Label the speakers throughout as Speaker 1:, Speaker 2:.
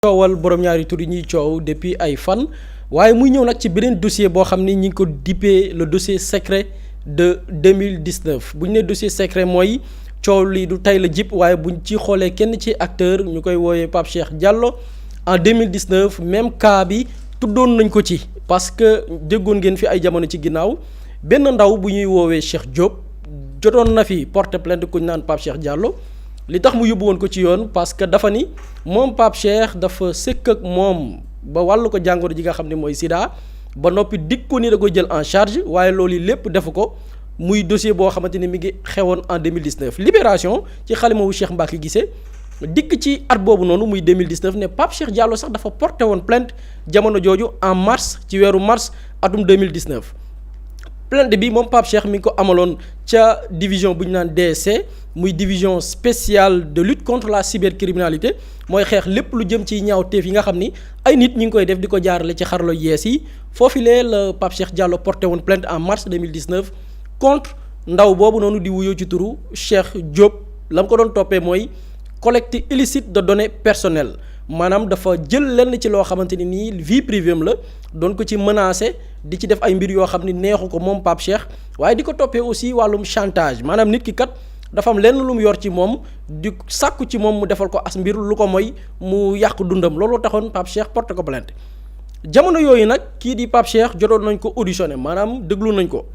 Speaker 1: coowal borom ñaari tur yi ñuy coow depuis ay fan waaye muy ñëw nag ci beneen dossier boo xam ni ñi ngi ko dippee le dossier secret de 2019 bu ñu nee dossier secret mooy coow lii du tey la jip waaye buñ ci xoolee kenn ci acteur ñu koy wooyee Pape Cheikh Diallo en 2019 même cas bi tuddoon nañ ko ci parce que déggoon ngeen fi ay jamono ci ginnaaw benn ndaw bu ñuy woowee Cheikh Diop jotoon na fi porter plainte ku ñu naan Pape Cheikh Diallo li tax mu yóbbu woon ko ci yoon parce que dafa ni moom Pape Cheikh dafa sëkk ak moom ba wàllu ko jàngoro ji nga xam ne mooy Sida ba noppi dig ko ni da koy jël en charge waaye loolu lépp defu ko muy dossier boo xamante ni mi ngi xewoon en 2019 Libération ci xalima wu Cheikh Mbacké Guissé dikk ci at boobu noonu muy 2019 ne Pape Cheikh Diallo sax dafa porté woon plainte jamono jooju en mars ci weeru mars atum 2019 plainte bi moom Pape Cheikh mi ngi ko amaloon ca division bu ñu naan DSC muy division spéciale de lutte contre la cybercriminalité mooy xeex lépp lu jëm ci ñaawteef yi nga xam ni ay nit ñi ngi koy def di ko jaarale ci xarala yees yi foofilee la Pape Cheikh Diallo porté woon plainte en mars 2019 contre ndaw boobu noonu di wuyoo ci turu Cheikh Diop la mu ko doon toppee mooy collecte illicite de données personnelles maanaam dafa jël lenn ci loo xamante ni nii vie privée am la doon ko ci menacé di ci def ay mbir yoo xam ni neexu ko moom Pape Cheikh waaye di ko toppee aussi wàllum chantage maanaam nit ki kat dafa am lenn lu mu yor ci moom di sàkku ci moom mu defal ko as mbir lu ko mooy mu yàq dundam looloo taxoon Pape Cheikh porté ko plainte jamono yooyu nag kii di Pape Cheikh jotoon nañ ko auditionné maanaam déglu nañ ko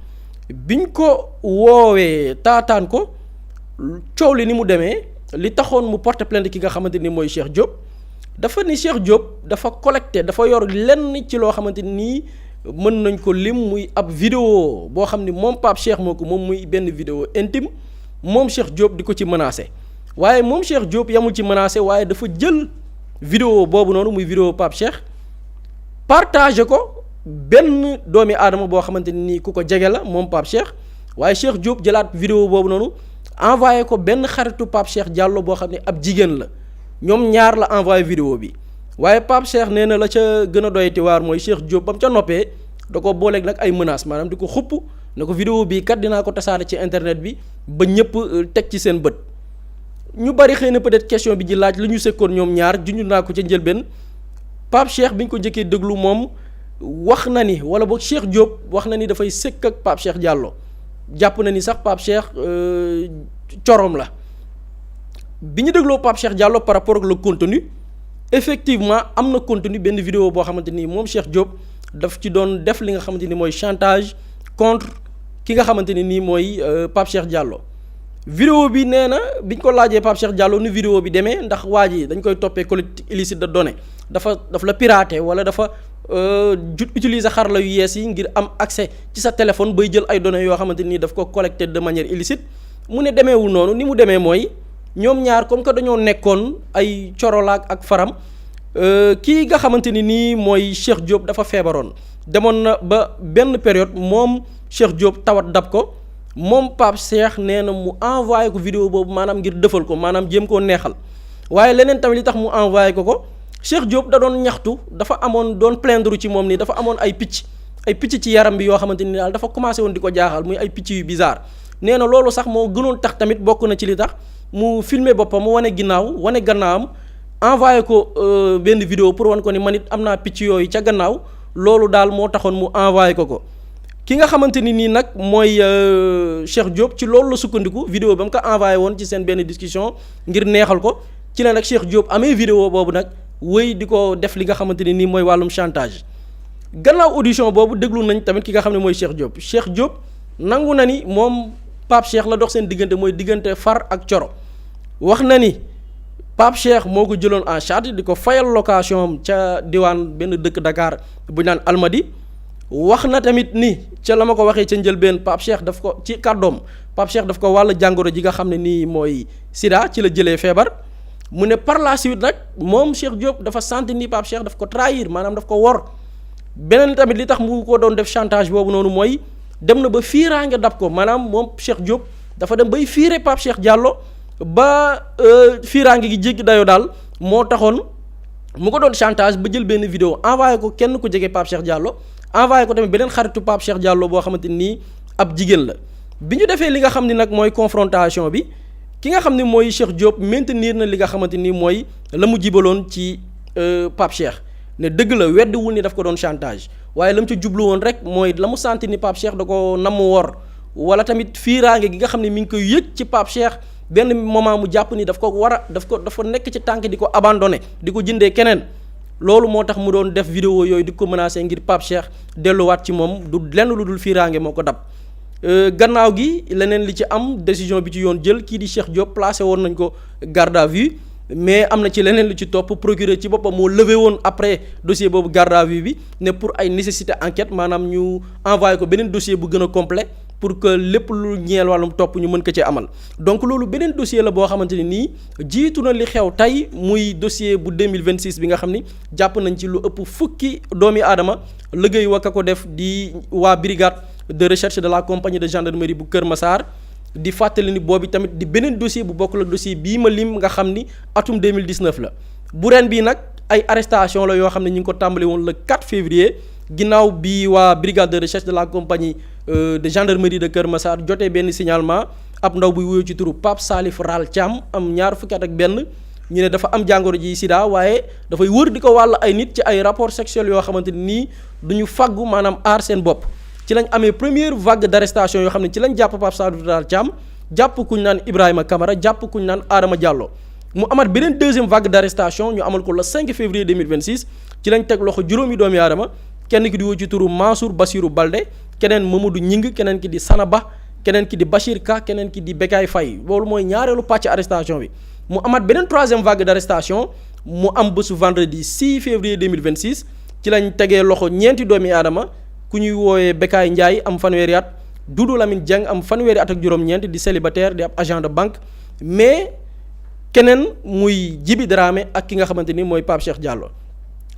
Speaker 1: biñ ko woowee taataan ko coow li ni mu demee li taxoon mu porté plainte ki nga xamante ni mooy Cheikh Diop dafa ni Cheikh Diop dafa collecté dafa yor lenn ci loo xamante nii mën nañ ko lim muy ab vidéo boo xam ni moom Pape Cheikh moo ko moom muy benn vidéo intime moom Cheikh Diop di ko ci menacé waaye moom Cheikh Diop yamul ci menacé waaye dafa jël vidéo boobu noonu muy vidéo Pape Cheikh partagé ko benn doomi aadama boo xamante ni ku ko jege la moom Pape Cheikh waaye Cheikh Diop jëlaat vidéo boobu noonu envoyé ko benn xaritu Pape Cheikh Diallo boo xam ne ab jigéen la ñoom ñaar la envoyé vidéo bi waaye Pape Cheikh nee na la ca gën a doyti waar mooy Cheikh Diop ba mu ca noppee da ko booleeg nag ay menaces maanaam di ko xupp ne ko vidéo bii kat dinaa ko tasaare ci internet bi ba ñëpp teg ci seen bët ñu bari xëy na peut-être question bi ji laaj lu ñu sekkoon ñoom ñaar junj naa ko ca njëlbeen Pape Cheikh bi ñu ko njëkkee déglu moom wax na ni wala boog Cheikh Diop wax na ni dafay sëkk ak Pape Cheikh Diallo jàpp na ni sax Pape Cheikh corom la bi ñu dégloo Pape Cheikh Diallo par rapport ak le contenu effectivement am na contenu benn vidéo boo xamante ni moom Cheikh Diop daf ci doon def li nga xamante ni mooy chantage contre ki nga xamante ni nii mooy Pape Cheikh Diallo vidéo bi nee na biñ ko laajee Pape Cheikh Diallo ni vidéo bi demee ndax waa ji dañ koy toppee collecte illicite de données daf la piraté wala dafa utiliser xarala yu yees yi ngir am accès ci sa téléphone bay jël ay données yoo xamante ni daf ko collecté de manière illicite mu ne demeewul noonu ni mu demee mooy ñoom ñaar comme que dañoo nekkoon ay corolaak ak faram kii nga xamante ni nii mooy Cheikh Diop dafa feebaroon demoon na ba benn période moom Cheikh Diop tawat dab ko moom Pape Cheikh nee na mu envoyé ko vidéo boobu maanaam ngir dëfal ko maanaam jéem koo neexal waaye leneen tamit li tax mu envoyé ko Cheikh Diop da doon ñaxtu dafa amoon doon plaindre ci moom nii dafa amoon ay picc ci yaram bi yoo xamante ni daal dafa commencé woon di ko jaaxal muy ay picc yu bizarre nee na loolu sax moo gënoon tax tamit bokk na ci li tax mu filmer boppam mu wane gannaawam envoyé ko benn vidéo pour wan ko ni man it am naa picc yooyu ca gannaaw loolu daal moo taxoon mu envoyé ko ki nga xamante ni nii nag mooy Cheikh Diop ci loolu la sukkandiku vidéo ba mu ko envoyé woon ci seen benn discussion ngir neexal ko ci la nag Cheikh Diop amee vidéo boobu nag wéy di ko def li nga xamante ni nii mooy wàllum chantage gannaaw audition boobu déglu nañ tamit ki nga xam ne mooy Cheikh Diop nangu na ni moom Pape Cheikh la dox seen diggante mooy diggante far ak coro wax na ni Pape Cheikh moo ko jëloon en charge di ko fayal location am ca diwaan benn dëkk Dakar bu ñu naan Almadi wax na tamit ni ca la ma ko waxee ca njëlbeen Pape Cheikh daf ko ci kàddoom Pape Cheikh daf ko wàll jàngoro ji nga xam ne nii mooy Sida ci la jëlee feebar mu ne par la suite nag moom Cheikh Diop dafa sentir ni Pape Cheikh daf ko trahir maanaam daf ko wor beneen tamit li tax mu ko doon def chantage boobu noonu mooy dem na ba fiiraange dab ko maanaam moom Cheikh Diop dafa dem bay fiire Pape Cheikh Diallo ba fiiraange gi jéggi dayoo daal moo taxoon mu ko doon chantage ba jël benn vidéo envoyé ko kenn ku jege Pape Cheikh Diallo envoyé ko tamit beneen xaritu Pape Cheikh Diallo boo xamante nii ab jigéen la bi ñu defee li nga xam ni nag mooy confrontation bi ki nga xam ni mooy Cheikh Diop maintenir na li nga xamante ni mooy la mu jibaloon ci Pape Cheikh ne dëgg la weddiwul ni daf ko doon chantage waaye la mu ca jublu woon rek mooy la mu sentir ni Pape Cheikh da ko namm wor wala tamit fiiraange gi nga xam ne mi ngi koy yëg ci Pape Cheikh benn moment mu jàpp ni dafa nekk ci tànk di ko abandonné di ko jëndee keneen loolu moo tax mu doon def vidéo yooyu di ko menacé ngir Pape Cheikh delluwaat ci moom du lenn lu dul fiiraange moo ko dab. Gannaaw gi leneen li ci am décision bi ci yoon jël kii di Cheikh Diop placé woon nañ ko garde à vue mais am na ci leneen lu ci topp procureur ci boppam moo levé woon après dossier boobu garde à vue bi ne pour ay nécessité enquête maanaam ñu envoyé ko beneen dossier bu gën a complet pour que lépp lu ñeel wàllum topp ñu mën ko ci amal donc loolu beneen dossier la boo xamante ne nii jiitu na li xew tey muy dossier bu 2026 bi nga xam ni jàpp nañ ci lu ëpp fukki doomi aadama liggéey wa ka ko def di waa brigade de recherche de la compagnie de gendarmerie bu Kër Massar di fàttali ni boobu tamit di beneen dossier bu bokk la dossier bii ma lim nga xam ni atum 2019 la bu ren bii nag ay arrestation la yoo xam ne ñu ngi ko tàmbali woon le 4 février ginnaaw bi waa brigade de recherche de la compagnie de gendarmerie de Kër Massar jotee benn signalement ab ndaw buy wuyoo ci turu Pape Salif Ral Thiam am ñaar fukki at ak benn ñu ne dafa am jàngoro ji sida waaye dafay wër di ko wàll ay nit ci ay rapport sexuel yoo xamante ni nii duñu faggu maanaam aar seen bopp ci lañ amee première vague d'arrestation yoo xam ne ci lañ jàpp Pape Salif Ral Thiam jàpp kuñ naan Ibrahima Camara jàpp kuñ naan Adama Diallo mu amaat beneen deuxième vague d'arrestation ñu amal ko le 5 février 2026 ci lañ teg loxo juróomi doomi aadama kenn ki di woo ci turu Mansour Bassirou Balde keneen Mamadou Ñing keneen ki di Sanaba keneen ki di Bachir Ka keneen ki di Bekay Faye loolu mooy ñaareelu pàcc arrestation bi mu amaat beneen troisième vague d'arrestation mu am bésu vendredi 6 février 2026 ci lañ tegee loxo ñeenti doomi aadama ku ñuy woowee Bekay Ndiaye am fanweeri at Doudou Lamine Dieng am fanweeri at ak juróom-ñeent di célibataire di ab agent de banque mais keneen muy Djibi Dramé ak ki nga xamante ni mooy Pape Cheikh Diallo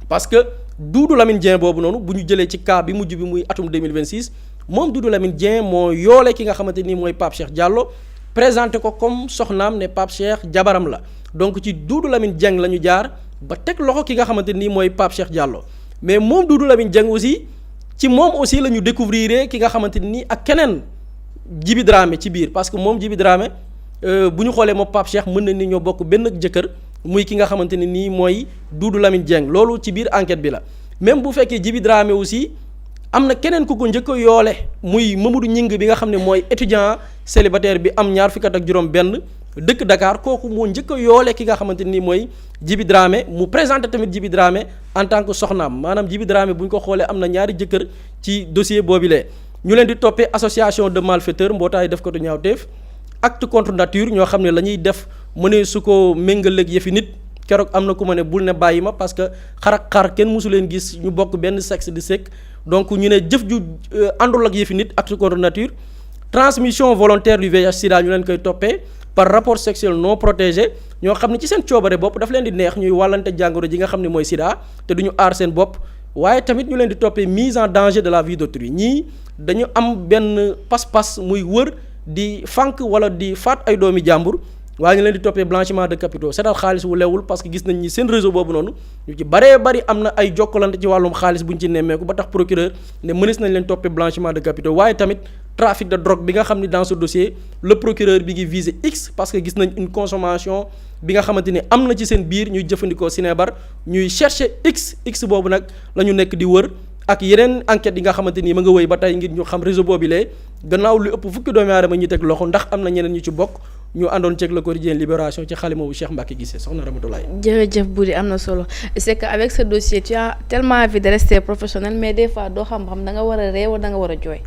Speaker 1: parce que Doudou Lamine Dieng boobu noonu bu ñu jëlee ci cas bi mujj bi muy atum 2026 moom Doudou Lamine Dieng moo yoole ki nga xamante ni mooy Pape Cheikh Diallo présenté ko comme soxnaam ne Pape Cheikh jabaram la donc ci Doudou Lamine Dieng la ñu jaar ba teg loxo ki nga xamante ni mooy Pape Cheikh Diallo mais moom Doudou Lamine Dieng aussi ci moom aussi la ñu découvrir ki nga xamante ni ak keneen Djibi Dramé ci biir parce que moom Djibi Dramé bu ñu xoolee moom Pape Cheikh mën na ni ñoo bokk benn jëkkër muy ki nga xamante ne nii mooy Doudou Lamine Dieng loolu ci biir enquête bi la même bu fekkee Djibi Dramé aussi am na keneen ku ko njëkk a yoole muy Mamadou Ñing bi nga xam ne mooy étudiant célibataire bi am ñaar fukki at ak juróom benn dëkk Dakar kooku moo njëkk a yoole ki nga xamante ni mooy Djibi Dramé mu présenté tamit Djibi Dramé en tant que soxnaam maanaam Djibi Dramé bu ñu ko xoolee am na ñaari jëkkër ci dossier boobilee ñu leen di toppee association de malfaiteurs mbootaay def ko du ñaawteef acte contre nature ñoo xam ne la ñuy def mënee su ko méngaleeg yëfi nit keroog am na ku ma ne bul ne bàyyi ma parce que xar ak xar kenn mosu leen gis ñu bokk benn sexe di sekk donc ñu ne jëf ju àndul ak yëfi nit acte contre nature transmission volontaire du VIH sida ñu leen koy toppee par rapport sexuel non protégé ñoo xam ne ci seen coobare bopp daf leen di neex ñuy wàllante jàngoro ji nga xam ne mooy sida te duñu aar seen bopp waaye tamit ñu leen di toppee mise en danger de la vie d'autrui ñii dañu am benn pas-pas muy wër di fànk wala di faat ay doomi jàmbur waaye ñu leen di toppee blanchiment de capitaux seetal xaalis wu lewul parce que gis nañ ni seen réseau boobu noonu ñu ci baree bari am na ay jokkalante ci wàllum xaalis bu ñu ci nemmeeku ba tax procureur ne mënees nañ leen toppee blanchiment de capitaux waaye tamit trafic de drogue bi nga xam ni dans ce dossier le procureur bi ngi visé X parce que gis nañ une consommation bi nga xamante ni am na ci seen biir ñuy jëfandikoo sinébar ñuy chercher X boobu nag la ñu nekk di wër ak yeneen enquêtes yi nga xamante ni ma nga wëy ba tey ngir ñu xam réseau boobu lee gannaaw lu ëpp fukki doomi aadama ñu teg loxo ndax am na ñeneen ñu ci bokk ñu àndoon ceeg le quotidien Libération ci xalima wu Cheikh Mbacké Guissé soxna Ramatoulaye.
Speaker 2: jërëjëf Boury am na solo c'est que avec ce dossier tu as tellement envie de rester professionnel mais des fois doo xam-xam da nga war a réew da nga war a jooy.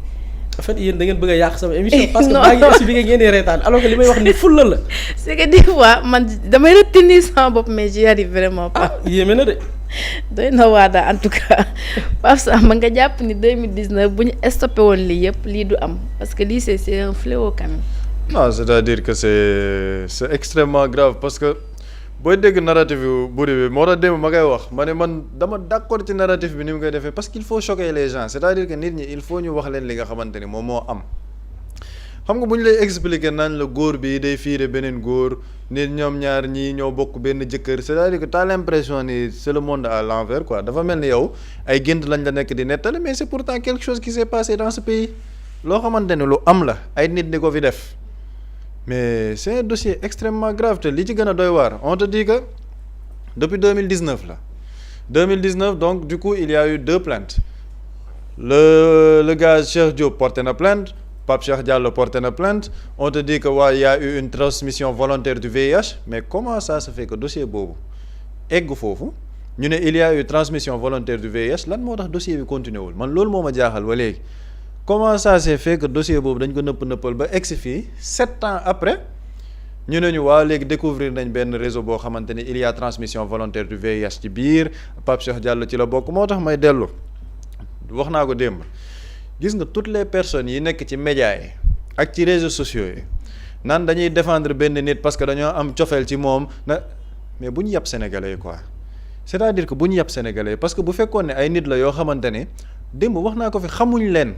Speaker 1: en fait yéen da ngeen bëgg a yàq sama émission. parce que maa ngi expliqué ngeen di reetaan alors que li may wax ni fulla la.
Speaker 2: c'est que des fois man damay retenir sama bopp mais j'y arrive vraiment pas.
Speaker 1: yéeme na de.
Speaker 2: doy na waa daal en tout cas Pape Samba nga jàpp ni 2019 bu ñu stoppé woon lii yëpp lii du am parce que lii c'est un fléau quand même.
Speaker 3: non c'est-à-dire que c'est extrêmement grave parce que booy dégg narratif yu Boury bi moo tax démb ma koy wax ma ne man dama d'accord ci narratif bi ni mu koy defee parce qu'il faut choquer les gens c'est-à-dire que nit ñi il faut ñu wax leen li nga xamante ni moom moo am. xam nga bu ñu lay expliquer naan la góor bi day fiire beneen góor nit ñoom ñaar ñii ñoo bokk benn jëkkër c'est-à-dire que t'as l'impression ni c'est le monde à l'envers quoi dafa mel ni yow ay gént lañ la nekk di nettali mais c'est pourtant quelque chose qui s'est passé dans ce pays loo xamante ne lu am la ay nit di ko fi def mais c'est un dossier extrêmement grave te li ci gën a doy waar on te dit que depuis 2019 la 2019 donc du coup il y a eu 2 plaintes le gars Cheikh Diop porté na plainte Pape Cheikh Diallo porté na plainte on te dit que il y a eu une transmission volontaire du VIH mais comment ça se fait que dossier boobu egg foofu ñu ne il y a eu transmission volontaire du VIH lan moo tax dossier bi continué wul man loolu moo ma jaaxal ba léegi comment ça s'est fait que dossier boobu dañ ko nëppal ba egg si fii 7 ans après ñu ne ñu léegi découvrir nañ benn réseau boo xamante ni il y a transmission volontaire du VIH ci biir Pape Cheikh Diallo ci la bokk moo tax may dellu wax naa ko démb gis nga toutes les personnes yi nekk ci médias yi ak ci réseaux sociaux yi naan dañuy défendre benn nit parce que dañoo am cofeel ci moom mais bu ñu yàpp sénégalais quoi c'est-à-dire que bu ñu yàpp sénégalais parce que bu fekkoon ne ay nit la yoo xamante ne démb wax naa ko fi xamuñ leen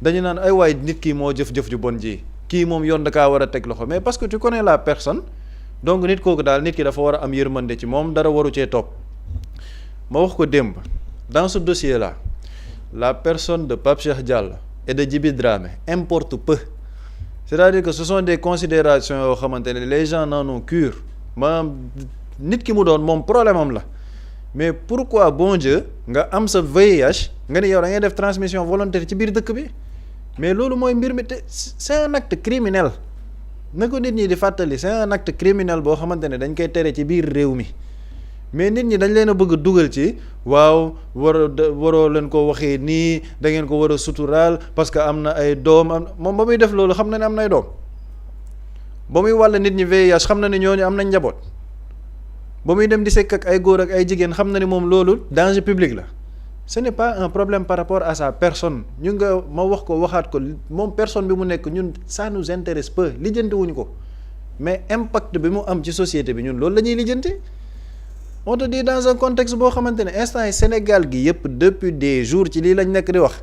Speaker 3: dañu naan ay waay nit kii moo jëf-jëf ju bon ji kii moom yoon da kaa war a teg loxo mais parce que tu connais la personne donc nit kooku daal nit ki dafa war a am yërmande ci moom dara waru cee topp ma wax ko démb dans ce dossier là la personne de Pape Cheikh Diallo et de Djiby Dramé importe peu c'est-à-dire que ce sont des considérations yoo xamante ne les gens n'en ont cure maanaam nit ki mu doon moom problème am la mais pourquoi bon Dieu nga am sa VIH nga ne yow da ngay def transmission volontaire ci biir dëkk bi mais loolu mooy mbir mi te c'est un acte criminel na ko nit ñi di fàttali c'est un acte criminel boo xamante ne dañ koy tere ci biir réew mi mais nit ñi dañ leen a bëgg a dugal ci waroo leen ko waxee nii da ngeen ko war a suturaal parce que am na ay doom moom ba muy def loolu xam na ne am na ay doom ba muy wàll nit ñi VIH xam na ne ñooñu am nañ njaboot ba muy dem di sekk ak ay góor ak ay jigéen xam na ne moom loolu danger public la ce n'est pas un problème par rapport à sa personne ñu nga ma wax ko waxaat ko moom personne bi mu nekk ñun ça nous intéresse peu lijjanti wuñu ko mais impact bi mu am ci société bi ñun loolu la ñuy lijjanti on te dit dans un contexte boo xamante ne instant yi Sénégal gi yëpp depuis des jours ci lii lañ nekk di wax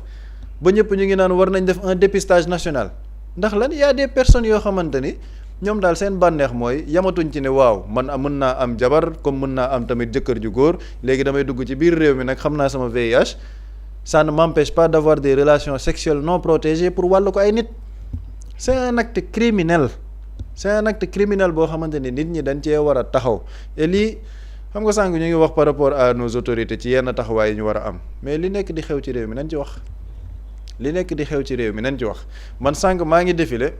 Speaker 3: ba ñëpp ñu ngi naan war nañ def un dépistage national ndax lan y a des personnes yoo xamante ni ñoom daal seen bànneex mooy yamatuñ ci ne man mën naa am jabar comme mën naa am tamit jëkkër ju góor léegi damay dugg ci biir réew mi nag xam naa sama VIH ça ne m'empêche pas d'avoir des relations sexuelles non protégées pour wàllu ko ay nit c'est un acte criminel boo xamante ni nit ñi dañ cee war a taxaw et lii xam nga sànq ñu ngi wax par rapport à nos autorités ci yenn taxawaay yi ñu war a am mais li nekk di xew ci réew mi nañ ci wax man sànq maa ngi défilé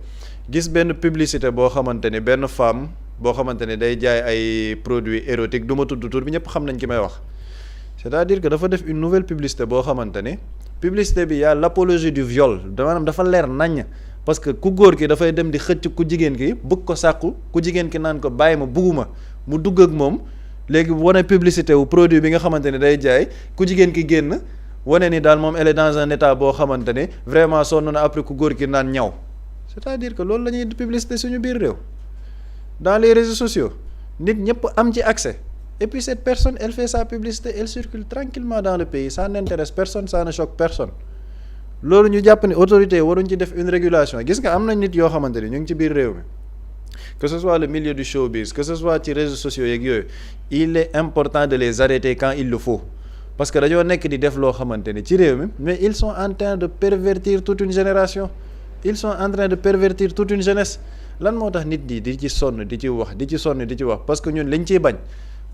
Speaker 3: gis benn publicité boo xamante ni benn femme boo xamante ni day jaay ay produits érotiques du ma tudd tur bi ñëpp xam nañ ki may wax c'est-à-dire que dafa def une nouvelle publicité boo xamante ni publicité bi y'a l'apologie du viol maanaam dafa leer naññ parce que ku góor ki dafay dem di xëcc ku jigéen ki bëgg ko sàkku ku jigéen ki naan ko bàyyi ma bugguma mu dugg ak moom léegi wane publicité wu produit bi nga xamante ni day jaay ku jigéen ki génn wane ni daal moom elle est dans un état boo xamante ni vraiment sonn na après ku góor ki naan ñaw c'est-à-dire que loolu la ñuy publicité suñu biir réew dans les réseaux sociaux nit ñëpp am ci accès et puis cette personne elle fait sa publicité elle circule tranquillement dans le pays ça n'intéresse personne ça ne choque personne loolu ñu jàpp ni autorité yi waruñ ci def une régulation gis nga am na nit yoo xamante ni ñu ngi ci biir réew mi que ce soit le milieu du showbiz que ce soit ci réseaux sociaux yeeg yooyu il est important de les arrêter quand il le faut parce que dañoo nekk di def loo xamante ni ci réew mi mais ils sont en train de pervertir toute une génération ils sont en train de pervertir toute une jeunesse lan moo tax nit ñi di ci sonn di ci wax parce que ñun liñ ciy bañ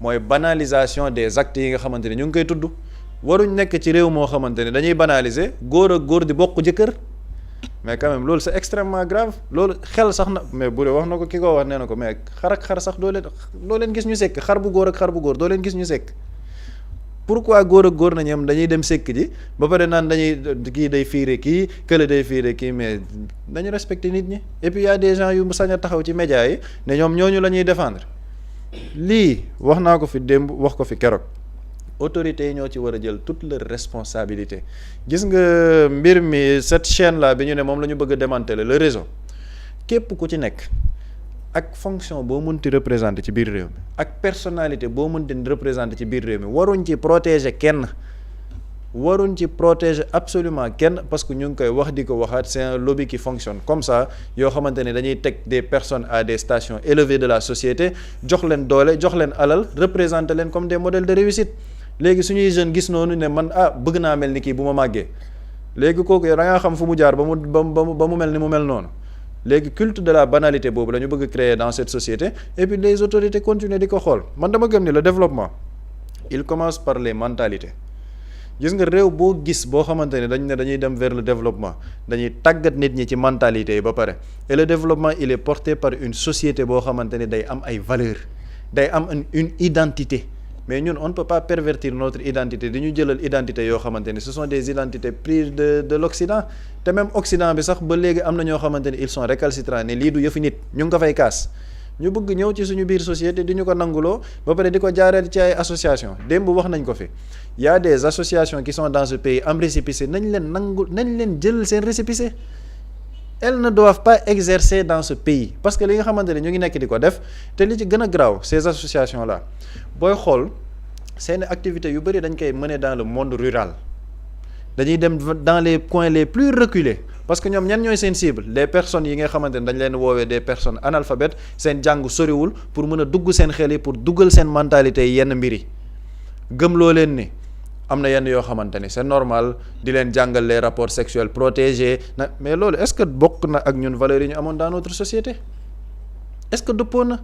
Speaker 3: mooy banalisation des actes yi nga xamante ni ñu ngi koy tudd waruñ nekk ci réew moo xamante ni dañuy banaliser góor ak góor di bokk jëkkër mais quand même loolu c'est extrêmement grave loolu xel sax na mais bu dee wax na ko ki ko wax nee na ko mais xar ak xar sax doo leen gis ñu sekk xar bu góor ak xar bu góor doo leen gis ñu sekk pourquoi góor ak góor nañu am dañuy dem sekk ji ba pare naan dañuy kii day fiire kii kële day fiire kii mais dañu respecter nit ñi et puis y a des gens yu sañ a taxaw ci médias yi ne ñoom ñooñu la ñuy défendre lii wax naa ko fi démb wax ko fi keroog autorités yi ñoo ci war a jël toute leur responsabilité gis nga mbir mi cette chaîne là bi ñu ne moom la ñu bëgg a démanteler le réseau képp ku ci nekk ak fonction boo mënti représenter ci biir réew mi ak personnalité boo mënti représenter ci biir réew mi waruñ ci protéger absolument kenn parce que ñu ngi koy wax di ko waxaat c'est un lobby qui fonctionne comme ça yoo xamante ne dañuy teg des personnes à des stations élevées de la société jox leen doole jox leen alal représenter leen comme des modèles de réussite léegi suñuy jeunes gis noonu ne man bëgg naa mel ni kii bu ma màggee léegi kooku yow da ngaa xam fu mu jaar ba mu mel ni mu mel noonu léegi culte de la banalité boobu la ñu bëgg créer dans cette société et puis les autorités continuer di ko xool man dama gëm ni le développement il commence par les mentalités. gis nga réew boo gis boo xamante ne dañuy dem vers le développement dañuy tàggat nit ñi ci mentalité yi ba pare et le développement il est porté par une société boo xamante ne day am ay valeurs day am une identité mais ñun on ne peut pas pervertir notre identité di ñu jëlal identité yoo xamante ne ce sont des identités prises de l'Occident te même Occident bi sax ba léegi am na ñoo xamante ne ils sont récalcitrants ne lii du yëfi nit ñu ngi ko fay kaas ñu bëgg ñëw ci suñu biir société di ñu ko nanguloo ba pare di ko jaareel ci ay association démb wax nañ ko fi y a des associations qui sont dans ce pays am récépissé nañ leen jël seen récépissé elles ne doivent pas exercer dans ce pays parce que li nga xamante ne ñu ngi nekk di ko def te li ci gën a graaw ces associations là booy xool seeni activités yu bëri dañ koy mener dans le monde rural dañuy dem dans les coins les plus reculés parce que ñoom ñan ñooy seen cible les personnes yi nga xamante ne dañ leen woowee des personnes analphabètes seen jàng soriwul pour mën a dugg seen xel yi pour duggal seen mentalité yi yenn mbir yi gëmloo leen ni am na yenn yoo xamante ni c'est normal di leen jàngal les rapports sexuels protégés na mais loolu est-ce que bokk na ak ñun valeurs yi ñu amoon dans notre société est-ce que dëppoo na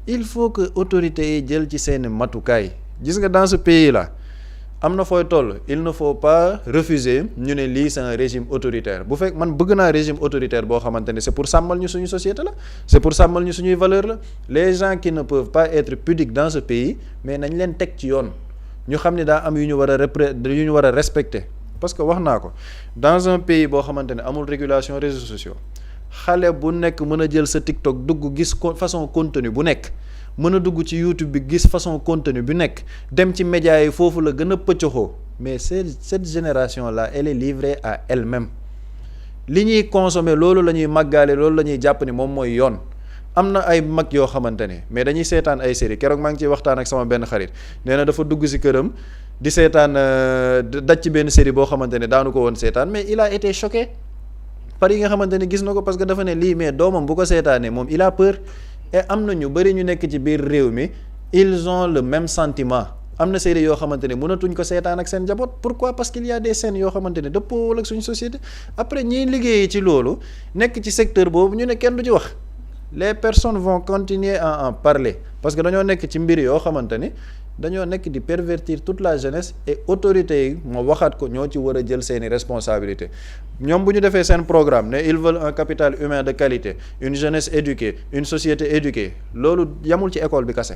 Speaker 3: il faut que autorités yi jël ci seeni matukaay gis nga dans ce pays là am na fooy toll il ne faut pas refuser ñu ne lii c'est un régime autoritaire bu fekk man bëgg naa régime autoritaire boo xamante ne c'est pour sàmmal ñu suñu société la c'est pour sàmmal ñu suñuy valeur la les gens qui ne peuvent pas être pudiques dans ce pays mais nañ leen teg ci yoon ñu xam ne daa am yu ñu war a respecter parce que wax naa ko dans un pays boo xamante ne amul régulation réseaux sociaux xale bu nekk mën a jël sa TikTok dugg gis façon contenu bu nekk mën a dugg ci YouTube bi gis façon contenu bu nekk dem ci médias yi foofu la gën a pëccoxoo mais cette génération là elle est livrée à elle-même li ñuy consommer loolu la ñuy màggaale loolu la ñuy jàpp ni moom mooy yoon am na ay mag yoo xamante ne mais dañuy seetaan ay série keroog maa ngi ciy waxtaan ak sama benn xarit nee na dafa dugg si këram di seetaan daj ci benn série boo xamante ne daanu ko woon seetaan mais il a été choqué par yi nga xamante ne gis na ko parce que dafa ne lii mais doomam bu ko seetaanee moom il a peur et am na ñu bëri ñu nekk ci biir réew mi ils ont le même sentiment am na série yoo xamante ne mënatuñ ko seetaan ak seen njaboot pourquoi parce qu'il y a des scènes yoo xamante ne dëppoowul ak suñu société après ñiy liggéeyee ci loolu nekk ci secteur boobu ñu ne kenn du ci wax les personnes vont continuer à en parler parce que dañoo nekk ci mbir yoo xamante ni dañoo nekk di pervertir toute la jeunesse et autorités yi moo waxaat ko ñoo ci war a jël seeni responsabilités ñoom bu ñu defee seen programme ne ils veulent un capital humain de qualité une jeunesse éduquée une société éduquée loolu yamul ci école bi kase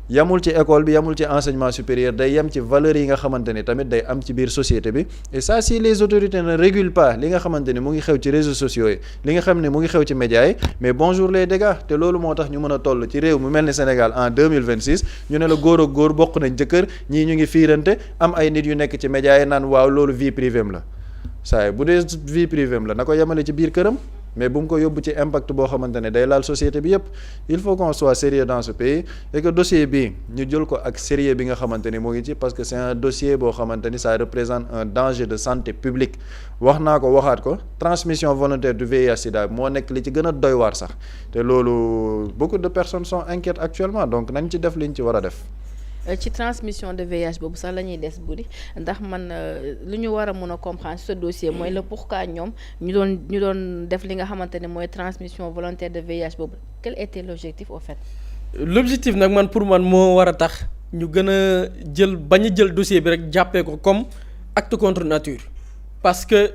Speaker 3: yamul ci école bi yamul ci enseignement supérieur day yem ci valeurs yi nga xamante ni tamit day am ci biir société bi et ça si les autorités ne régulent pas li nga xamante ni mu ngi xew ci réseaux sociaux yi li nga xam ne mu ngi xew ci médias yi mais bonjour les dégâts te loolu moo tax ñu mën a toll ci réew mu mel ni Sénégal en 2026 ñu ne la góor ak góor bokk nañ jëkkër ñii ñu ngi fiirante am ay nit yu nekk ci médias yi naan waaw loolu vie privée am la saa bu dee vie privée am la na ko yemale ci biir këram mais bu mu ko yóbbu ci impact boo xamante ne day laal société bi yépp il faut qu'on soit sérieux dans ce pays et que dossier bi ñu jël ko ak sérieux bi nga xamante ni moo ngi ci parce que c'est un dossier boo xamante ni ça représente un danger de santé publique wax naa ko waxaat ko transmission volontaire du VIH/SIDA moo nekk li ci gën a doy waar sax te loolu beaucoup de personnes sont inquiètes actuellement donc nañ ci def liñ ci war a def.
Speaker 2: ci transmission de VIH boobu sax la ñuy des buri ndax man lu ñu war a mën a comprendre ce dossier mooy le pourquoi ñoom ñu doon def li nga xamante ne mooy transmission volontaire de VIH boobu quel était l'objectif au fait.
Speaker 1: l'objectif nag man pour man moo war a tax ñu gën a bañ a jël dossier bi rek jàppee ko comme acte contre nature parce que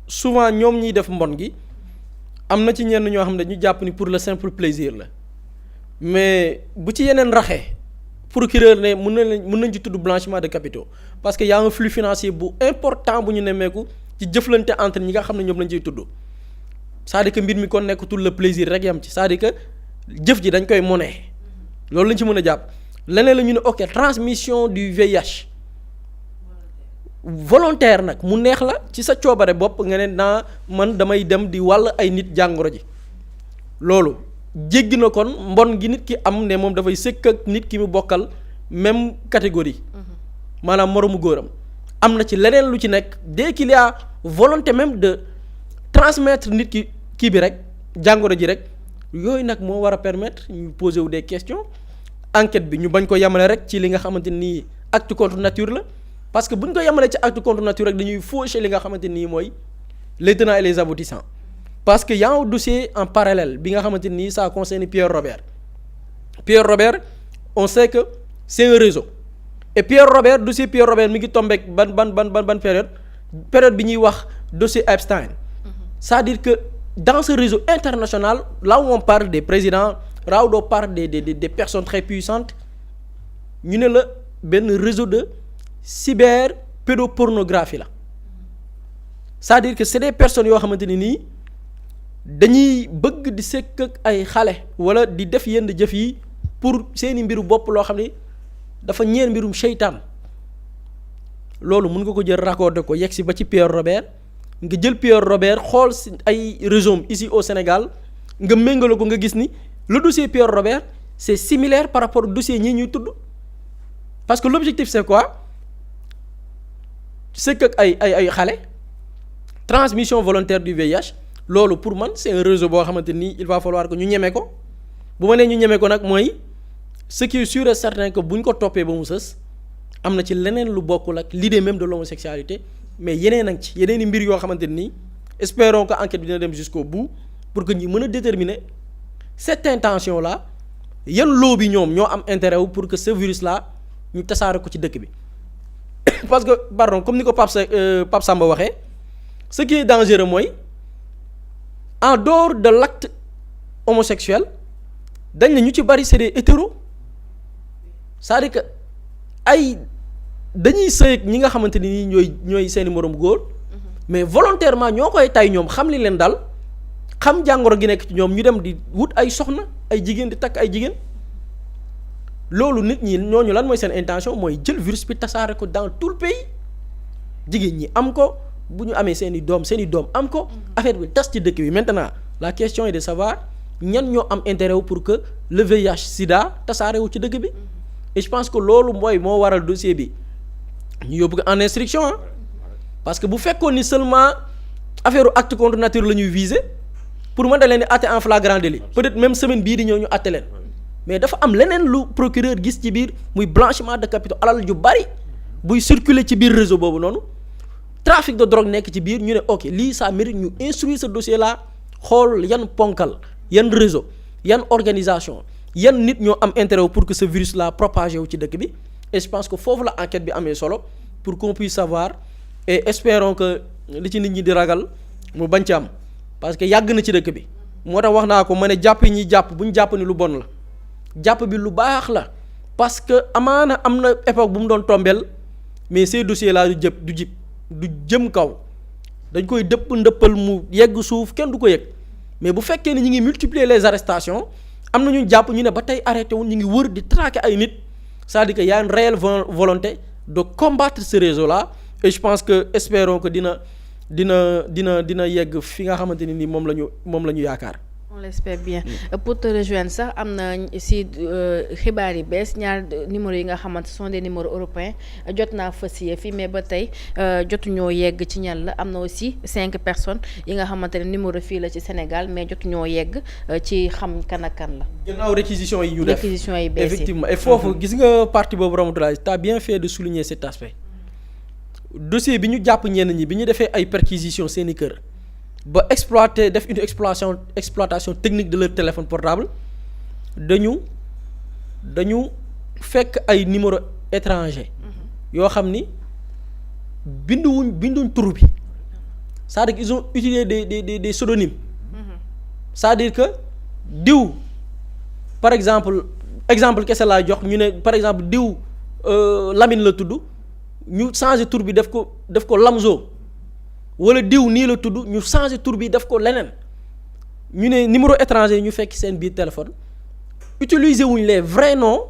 Speaker 1: souvent ñoom ñiy def mbon gi am na ci ñenn ñoo xam ne ñu jàpp ni pour le simple plaisir la mais bu ci yeneen raxee. procureur ne mën nañ ci tudd blanchiment de capitaux parce que y a un flux financier bu important bu ñu nemmeeku ci jëflante entre ñi nga xam ne ñoom lañ ciy tudd c'est-à-dire que mbir mi kon nekkatul le plaisir rek yam ci c'est-à-dire que jëf ji dañ koy monnaie loolu lañ ci mën a jàpp leneen la ñu ne ok transmission du VIH volontaire nag mu neex la ci sa coobare bopp nga ne naa man damay dem di wàll ay nit jàngoro ji loolu jéggi na kon mbon gi nit ki am ne moom dafay sëkk ak nit ki mu bokkal même catégorie maanaam moroomu góoram am na ci leneen lu ci nekk dès qu'il y a volonté même de transmettre nit ki kii bi rek jàngoro ji rek yooyu nag moo war a permettre ñu poser wu des questions enquête bi ñu bañ ko yemale rek ci li nga xamante nii acte contre nature la parce que bu ñu ko yemalee ci acte contre nature rek dañuy faucher li nga xamante nii mooy les tenants et les aboutissants parce que y a un dossier en parallèle bi nga xamante nii ça concerne Pierre Robert on sait que c'est un réseau et Pierre Robert dossier Pierre Robert mi ngi tombeek ban période bi ñuy wax dossier Epstein. C'est-à-dire que dans ce réseau international là où on parle des présidents là où on parle des personnes très puissantes ñu ne la benn réseau de cyber pédopornographie la c'est-à-dire que c'est des personnes yoo xamante ni nii dañuy bëgg di sekk ak ay xale wala di def yenn jëf yi pour seeni mbiru bopp loo xam ne dafa ñeel mbirum seytaan loolu mun nga ko jël raccordé ko yegg si ba ci Pierre Robert nga jël Pierre Robert xool si ay réseaux ici au Sénégal nga méngale ko nga gis ni le dossier Pierre Robert c'est similaire par rapport au dossier ñii ñuy tudd parce que l'objectif c'est quoi c'est que ay xale transmission volontaire du VIH loolu pour man c'est un réseau boo xamante ni il va falloir que ñu ñeme ko bu ma nee ñu ñeme ko nag mooy ce qui est sûr et certain que bu ñu ko toppee ba mu sës am na ci leneen lu bokkul ak l'idée même de l'homosexualité mais yeneen ak ci yeneen i mbir yoo xamante ni espérons que enquête bi dina dem jusqu'au bout pour que ñu mën a déterminer cette intention là yan lobby ñoom ñoo am intérêt wu pour que ce virus là ñu tasaare ko ci dëkk bi parce que pardon comme ni ko Pape Samba waxee ce qui est dangereux mooy en dehors de l'acte homosexuel dañ ne ñu ci bari c'est des hétéros c'est-à-dire que ay dañuy sëy ñi nga xamante ni ñooy seeni moroom góor mais volontairement ñoo koy tay ñoom xam li leen dal xam jàngoro gi nekk ci ñoom ñu dem di wut ay soxna ay jigéen di takk ay jigéen loolu nit ñi ñooñu lan mooy seen intention mooy jël virus bi tasaare ko dans tout le pays jigéen ñi am ko bu ñu amee seeni doom am ko affaire bi tas ci dëkk bi maintenant la question est de savoir ñan ñoo am intérêt wu pour que le VIH sida tasaare wu ci dëkk bi et je pense que loolu moo waral dossier bi ñu yóbbu ko en instruction parce que bu fekkoon ni seulement affaire acte contre nature la ñuy viser pour mën da leen di àtte en flagrant délit peut-être même semaine bii di ñëw ñu àtte leen mais dafa am leneen lu procureur gis ci biir muy blanchiment de capitaux alal ju bari buy circuler ci biir réseau boobu noonu trafic de drogue nekk ci biir ñu ne ok lii ça mérite ñu instruire ce dossier là xool yan ponkal yan réseau yan organisation yan nit ñoo am intérêt pour que ce virus là propagé wu ci dëkk bi et je pense que foofu la enquête bi amee solo pour qu'on puisse savoir et espérons que li ci nit ñi di ragal mu bañ ci am parce que yàgg na ci dëkk bi moo tax wax naa ko ma ne jàpp yi ñuy jàpp bu ñu jàpp ni lu bon la jàpp bi lu baax la parce que amaana am na époque bu mu doon tombeel mais ces dossiers là du jëm kaw dañ koy ndëppal mu yegg suuf kenn du ko yëg mais bu fekkee ni ñu ngi multiplier les arrestations am na ñu jàpp ñu ne ba tey arrêté wu ñu ngi wër di traquer ay nit c'est-à-dire que y a une réelle volonté de combattre ce réseau là et je pense que espérons que dina yegg fi nga xamante ni moom la ñu yaakaar.
Speaker 2: on l'espère bien pour te rejoindre sax am na si xibaar yi bees ñaar numéros yi nga xamante sont des numéros européens jot naa fas fii mais ba tey jotuñoo yegg ci ñan la am na aussi 5 personnes yi nga xamante ne numéro fii la ci Sénégal mais jotuñoo yegg ci xam kan ak kan la.
Speaker 1: gannaaw réquisition yi ñu def
Speaker 2: réquisition yi bees
Speaker 1: effectivement et foofu gis nga partie boobu Ramatoulaye t'as bien fait de souligner cet aspect dossier bi ñu jàpp ñenn ñi bi ñu defee ay perquisition seeni kër. ba def une exploitation technique de leur téléphone portable dañu fekk ay numéro étranger yoo xam ni binduñ tur bi c'est-à-dire qu'ils ont utilisé des pseudonymes c'est-à-dire que diw par exemple kese laa jox ñu ne par exemple diw Lamine la tudd ñu changer tur bi def ko Lamzo wala diw nii la tudd ñu changer tur bi def ko leneen ñu ne numéro étranger ñu fekk seen biir téléphone utiliser wuñ les vrais noms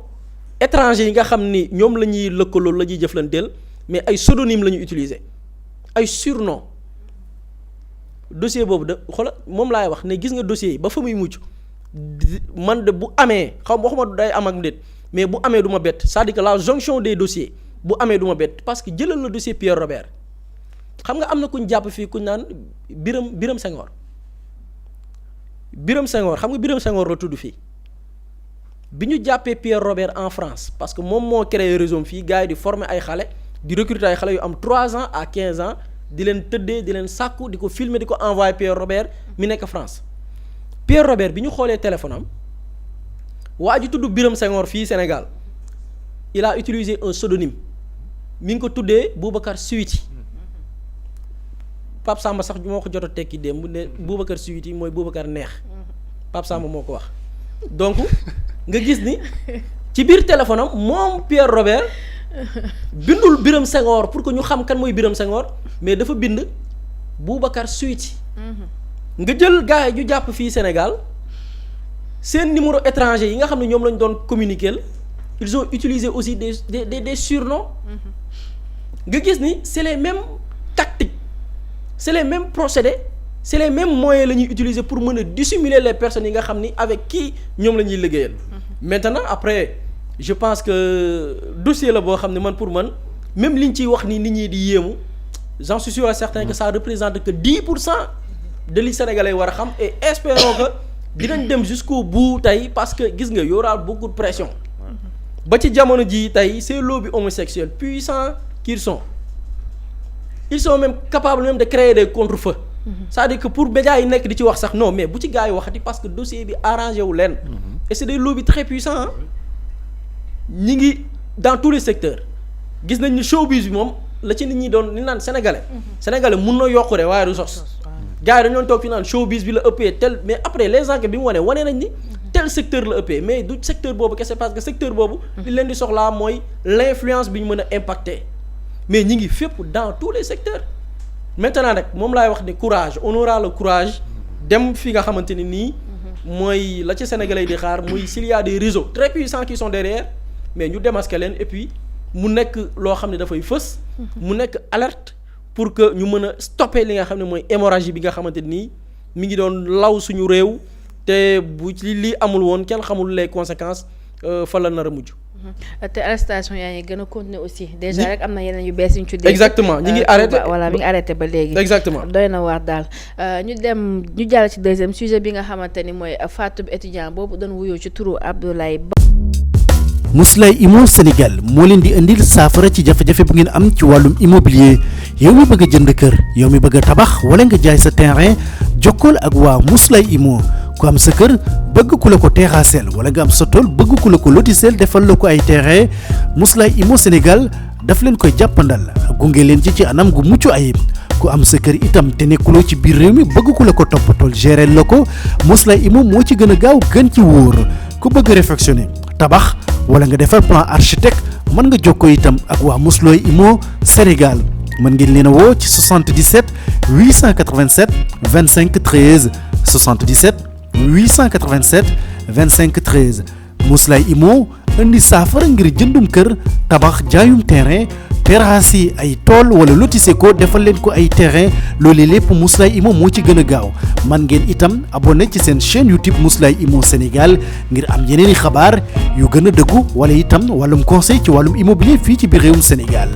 Speaker 1: étrangers yi nga xam ni ñoom la ñuy lëkkaloo la ñuy jëflanteel mais ay pseudonyme la ñuy utiliser ay surnom dossier boobu xoola moom laay wax ne gis nga dossier yi ba fa muy mucc man de bu amee waxuma day am ak déet mais bu amee du ma bett c'est-à-dire que la jonction des dossiers bu amee du ma bett parce que jëlal na dossier Pierre Robert xam nga am na kuñ jàpp fii kuñ naan Birame Senghor xam nga Birame Senghor la tudd fii bi ñu jàppee Pierre Robert en France parce que moom moo créé réseau fii gars yi di former ay xale di recruter ay xale yu am 3 ans à 15 ans di leen tëddee di leen sàkku di ko filmer di ko envoyer Pierre Robert mi nekk France Pierre Robert bi ñu xoolee téléphone am waa ji tudd Birame Senghor fii Sénégal il a utilisé un pseudonyme mi ngi ko tuddee Boubacar Suiti Pape Samba sax moo ko jot a tekki démb ne Boubacar Suiti mooy Boubacar neex Pape Samba moo ko wax donc nga gis ni ci biir téléphone am moom Pierre Robert bindul Birame Senghor pour que ñu xam kan mooy Birame Senghor mais dafa bind Boubacar Suiti nga jël gars yi ñu jàpp fii Sénégal seen numéro étranger yi nga xam ne ñoom lañ doon communiquer ils ont utilisé aussi des surnoms nga gis ni c'est les mêmes tactiques c'est les mêmes procédés c'est les mêmes moyens la ñuy utiliser pour mën a dissimuler les personnes yi nga xam ni avec qui ñoom la ñuy liggéeyal maintenant après je pense que dossier la boo xam ne man pour man même liñ ciy wax ni nit ñi di yéemu j'en suis sûr et certain que ça représente que 10% de li Sénégalais war a xam et espérons que dinañ dem jusqu'au bout tey parce que gis nga y aura beaucoup de pression ba ci jamono ji tey ces lobbies homosexuels puissants qu'ils sont ils sont même capables même de créer des contre-feux c'est-à-dire que pour médias yi nekk di ci wax sax non mais bu ci gars yi waxati parce que dossier bi arrangé wu leen et c'est des lobbies très puissants ñi ngi dans tous les secteurs gis nañ ni showbiz bi moom la ci nit ñi doon ni naan sénégalais mun na yokku de waaye du sos gars yi dañu doon toog fi naan showbiz bi la ëppee tel mais après les enquêtes bi mu wane nañ ni tel secteur la ëppee mais du secteur boobu kese parce que secteur boobu li leen di soxlaa mooy l'influence bi ñu mën a impacter mais ñi ngi fépp dans tous les secteurs maintenant nag moom laay wax ne courage on aura le courage dem fi nga xamante ni nii mooy la ci sénégalais di xaar muy s'il y a des réseaux très puissants qui sont derrière mais ñu démasquer leen et puis mu nekk loo xam ne dafay fës mu nekk alerte pour que ñu mën a stopper li nga xam ne mooy hémorragie bi nga xamante nii mi ngi doon law suñu réew te bu ci lii amul woon kenn xamul les conséquences fa la nar a mujj.
Speaker 2: te arrestation yaa ngi gën a continuer aussi déjà rek am na yeneen yu bees yu ñu ci dégg.
Speaker 1: exactement ñi ngi arrêté
Speaker 2: voilà mi ngi arrêté ba léegi.
Speaker 1: exactement
Speaker 2: doy na waar daal ñu jàll ci deuxième sujet bi nga xamante ni mooy faatu étudiant boobu doon wuyoo ci turu Abdoulaye Ba.
Speaker 4: Mously Immo Sénégal moo leen di indil saafara ci jafe-jafe bu ngeen am ci wàllum immobilier yow mi bëgg a jënd kër yow mi bëgg a tabax wala nga jaay sa terrain jokkool ak waa Mously Immo ku am sa kër bëgg ku la ko terrassel wala nga am sa tool bëgg ku la ko lotisel defal la ko ay terrain Mously Immo Sénégal daf leen koy jàppandal gunge leen ci anam gu mucc ayib ku am sa kër itam te nekkuloo ci biir réew mi bëgg ku la ko toppatool gérer la ko Mously Immo moo ci gën a gaaw gën ci wóor ku bëgg réfectionner tabax wala nga defar plan architecte mën nga jokkoo itam ak waa Mously Immo Sénégal mën ngeen leen a woo ci 77 887 25 13 77 887 25 13 Mously Immo indi saafara ngir jëndum kër tabax jaayum terrain terrasse yi ay tool wala lotissé ko defal leen ko ay terrain loolu lépp Mously Immo moo ci gën a gaaw man ngeen itam abonné ci seen chaîne YouTube Mously Immo Sénégal ngir am yeneeni xabaar yu gën a dëggu wala itam wàllum conseil ci wàllum immobilier fii ci biir réewum Sénégal